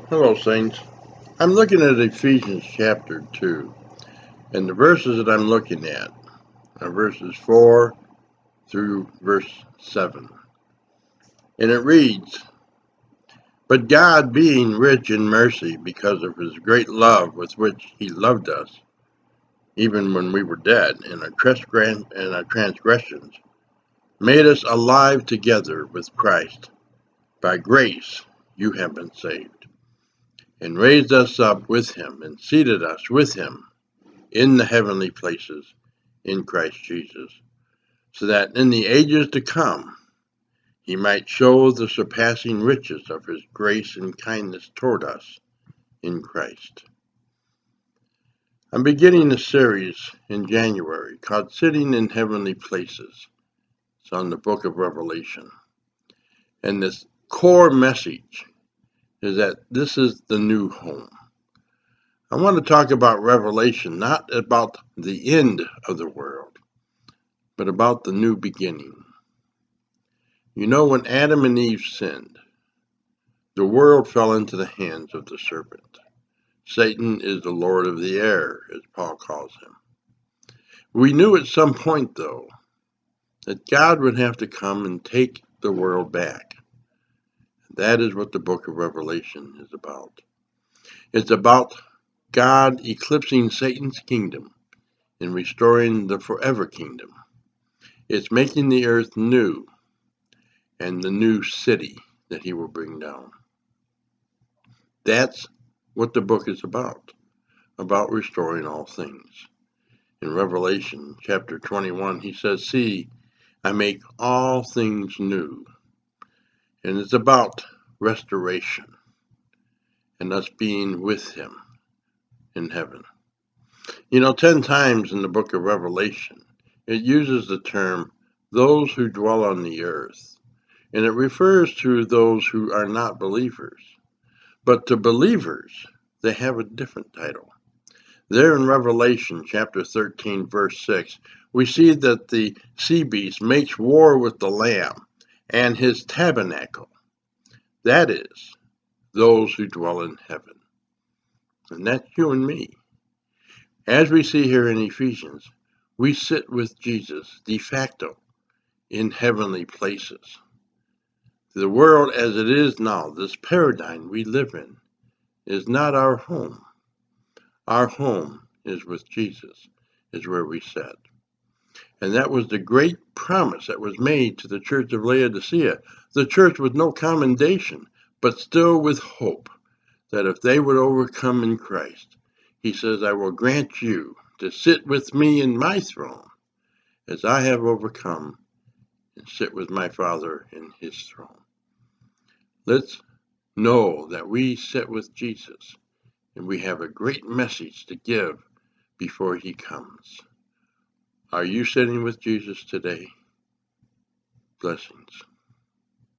Hello, Saints. I'm looking at Ephesians chapter 2, and the verses that I'm looking at are verses 4 through verse 7. And it reads, "But God, being rich in mercy because of his great love with which he loved us, even when we were dead in our transgressions, made us alive together with Christ. By grace you have been saved, and raised us up with him, and seated us with him in the heavenly places in Christ Jesus, so that in the ages to come he might show the surpassing riches of his grace and kindness toward us in Christ." I'm beginning a series in January called Sitting in Heavenly Places. It's on the book of Revelation. And this core message is that this is the new home. I want to talk about Revelation, not about the end of the world, but about the new beginning. You know, when Adam and Eve sinned, the world fell into the hands of the serpent. Satan is the Lord of the air, as Paul calls him. We knew at some point, though, that God would have to come and take the world back. That is what the book of Revelation is about. It's about God eclipsing Satan's kingdom and restoring the forever kingdom. It's making the earth new and the new city that he will bring down. That's what the book is about restoring all things. In Revelation chapter 21, he says, "See, I make all things new." And it's about restoration and us being with him in heaven. You know, 10 times in the book of Revelation, it uses the term "those who dwell on the earth," and it refers to those who are not believers. But to believers, they have a different title. There in Revelation chapter 13, verse 6, we see that the sea beast makes war with the Lamb and his tabernacle. That is, those who dwell in heaven. And that's you and me. As we see here in Ephesians, we sit with Jesus de facto in heavenly places. The world as it is now, this paradigm we live in, is not our home. Our home is with Jesus, is where we sit. And that was the great promise that was made to the church of Laodicea, the church with no commendation, but still with hope, that if they would overcome in Christ, he says, "I will grant you to sit with me in my throne, as I have overcome and sit with my Father in his throne." Let's know that we sit with Jesus, and we have a great message to give before he comes. Are you sitting with Jesus today? Blessings.